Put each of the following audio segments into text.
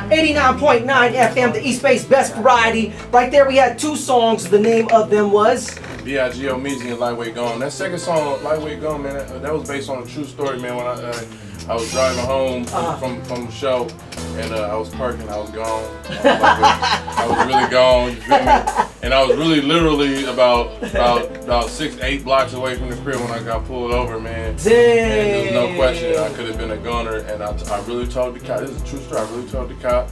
89.9 FM, the East Bay's best variety. Right there we had two songs. The name of them was B.I.G. Omeezy and Lightweight Gone. That second song, Lightweight Gone, man, that was based on a true story, man. When I was driving home from the show, and I was parking, I was gone. I was really gone, you feel me? And I was really literally about 6-8 blocks away from the crib when I got pulled over, man. Dang. And there was no question I could have been a gunner. And I really told the cop, this is a true story, I really told the cop.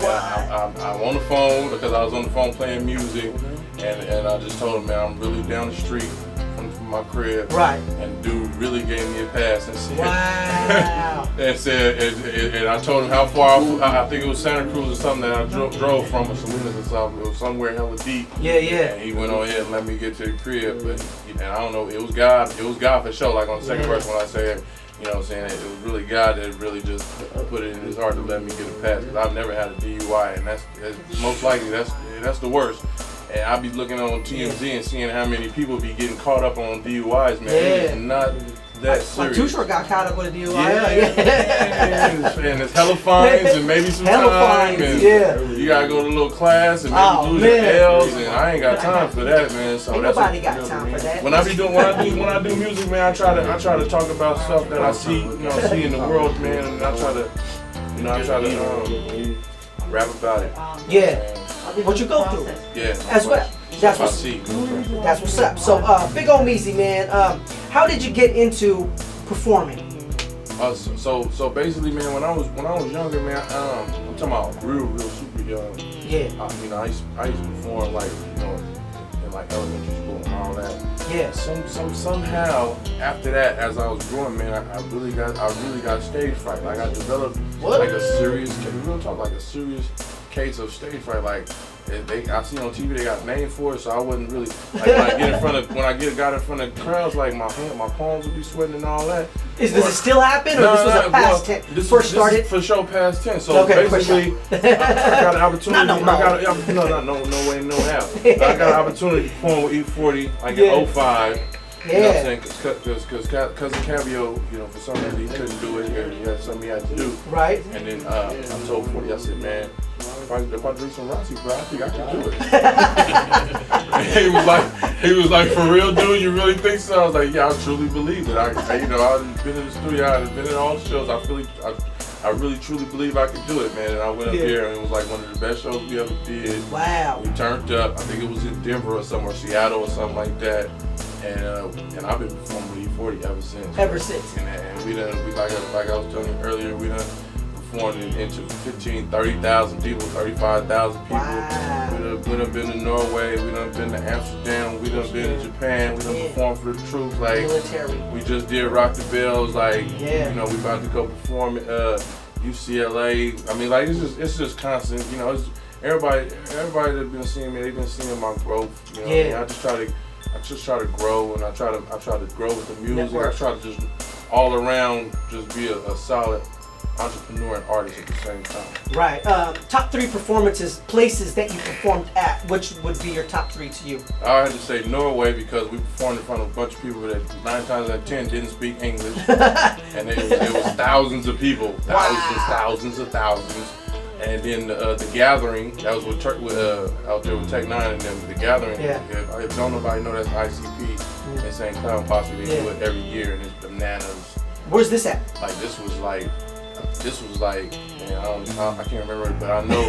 I'm on the phone because I was on the phone playing music, and I just told him, man, I'm really down the street from my crib. Right. And dude really gave me a pass and said, wow. and I told him how far I think it was Santa Cruz or something that I drove from, or Salinas or something. It was somewhere hella deep. Yeah. And he went on ahead and let me get to the crib, and I don't know, it was God for sure. Like on the second verse when I say, you know what I'm saying, it was really God that really just put it in his heart to let me get a pass. Because I've never had a DUI, and that's most likely that's the worst. And I be looking on TMZ and seeing how many people be getting caught up on DUIs, man. It is not that serious. Like Too Short got caught up with a DUI. Yeah. And it's hella fines and maybe some hella time. Fines, and yeah. You gotta go to a little class and maybe lose your L's, and I ain't got time for that, man. So ain't that's nobody got time for that. When I do music, man, I try to talk about stuff that I see, see in the world, man, and I try to rap about it. Yeah. What you go through. Yeah. As well. That's what's up. So, Big Omeezy, man, how did you get into performing? So basically, man, when I was younger, man, I'm talking about real super young. Yeah. I used to perform like in like elementary school and all that. Yeah. Somehow after that, as I was growing, man, I really got stage fright. Like I developed like a serious case of stage fright. Like I seen on TV they got named for it, so I wasn't really like when I got in front of crowds, like my palms would be sweating and all that. Does it still happen, or this was a past tense? This started for sure past tense. So basically, I got an opportunity. No way, no how. I got an opportunity to perform with E40 like in 05. Yeah. You know what I'm saying? Because Cousin Cavio, for some reason he couldn't do it. He had something he had to do. Right. And then I told 40, I said, man, if I drink some Rossi, bro, I think I can do it. he was like, for real, dude, you really think so? I was like, yeah, I truly believe it. I've been in the studio, I've been in all the shows. I really truly believe I could do it, man. And I went up here, and it was like one of the best shows we ever did. Wow. We turned up. I think it was in Denver or somewhere, Seattle or something like that. And I've been performing with E40 ever since. Ever since. And we like I was telling you earlier, we done performed into 15, 30,000 people, 35,000 people. Wow. We done been to Norway, we done been to Amsterdam, we done been to Japan, we done performed for the troops. Like military. We just did Rock the Bells, like we about to go perform at UCLA. I mean, like it's just constant. It's everybody that's been seeing me, they've been seeing my growth. What I mean? I just try to grow, and I try to grow with the music. I try to just all around just be a solid entrepreneur and artist at the same time. Right. Top 3 performances, places that you performed at. Which would be your top 3 to you? I had to say Norway because we performed in front of a bunch of people that 9 times out of 10 didn't speak English, and it was thousands of people, thousands of thousands. And then the Gathering, that was out there with Tech 9 and them. The Gathering, if don't nobody know, that's ICP in St. Cloud Posse. They do it every year, and it's bananas. Where's this at? Like this was like, man, I can't remember it, but I know.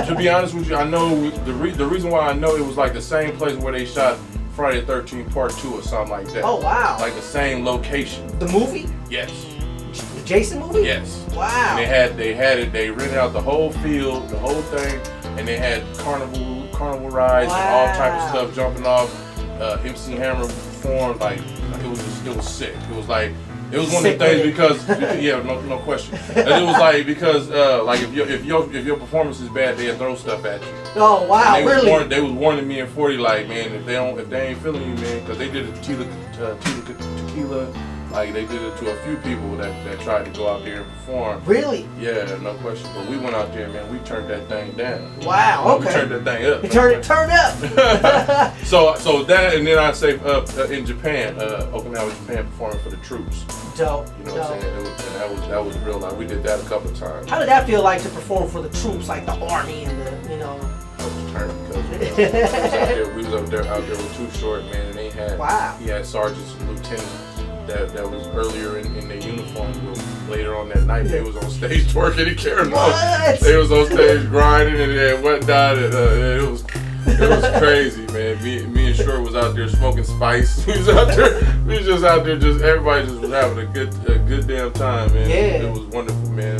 To be honest with you, I know the reason why I know it was like the same place where they shot Friday the 13th Part 2 or something like that. Oh wow! Like the same location. The movie? Yes. The Jason movie? Yes. Wow. And they rented out the whole field, the whole thing, and they had carnival rides and all type of stuff jumping off. MC Hammer performed, like it was sick. It was one of the things because no question. And it was like because like if your performance is bad, they'll throw stuff at you. Oh wow, really? They was warning me in 40 like, man, if they ain't feeling you, man, because they did a tequila Like they did it to a few people that tried to go out there and perform. Really? Yeah, no question. But we went out there, man. We turned that thing down. Wow. Okay. We turned that thing up. You turned up. So that, and then I say in Japan, Okinawa, Japan, performing for the troops. Dope. You know what I'm saying? That was real. Like we did that a couple of times. How did that feel like to perform for the troops, like the army and the, you know? I was turned because we was out there with Too Short, man, and they had he had sergeants and lieutenants that was earlier in their uniform. But later on that night, they was on stage twerking and carrying on. They was on stage grinding and whatnot, and it was crazy, man. Me and Short was out there smoking spice. We was just out there, everybody just was having a good damn time, man. Yeah. It was wonderful, man.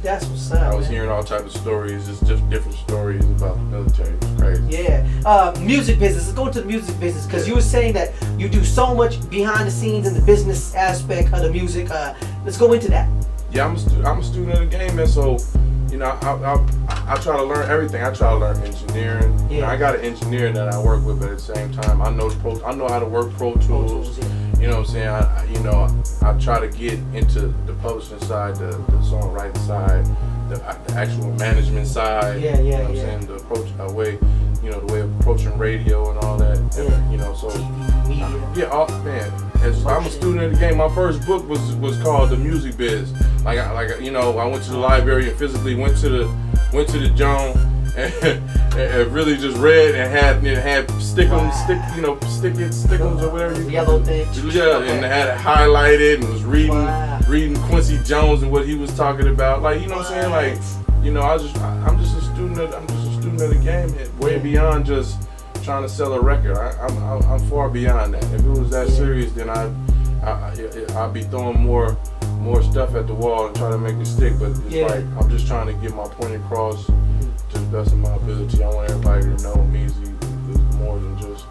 That's what's up. I was hearing all types of stories, just different stories about the military. It was crazy. Yeah. Music business. Let's go into the music business because you were saying that you do so much behind the scenes in the business aspect of the music. Let's go into that. Yeah, I'm a student of the game, man. So, you know, I try to learn everything. I try to learn engineering. Yeah. You know, I got an engineer that I work with, but at the same time, I know how to work Pro Tools. You know what I'm saying? I try to get into the publishing side, the songwriting side, the actual management side. Yeah, you know what I'm saying? The approach, the way of approaching radio and all that. Yeah. You know, so TV, media. man. I'm a student of the game. My first book was called The Music Biz. I went to the library and physically went to the Joan and really just read and had stickums or whatever you yellow things. Yeah, and had it highlighted and was reading Quincy Jones and what he was talking about. Like, you know what I'm saying? Like, you know, I'm just a student of the game, way beyond just trying to sell a record. I'm far beyond that. If it was that serious, then I'd be throwing more stuff at the wall and trying to make it stick. But it's like I'm just trying to get my point across to the best of my ability. I want everybody to know Omeezy is more than just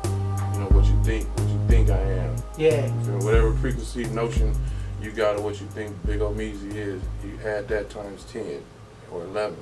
what you think I am. Yeah. Whatever preconceived notion you got of what you think Big Omeezy is, you add that times 10 or 11.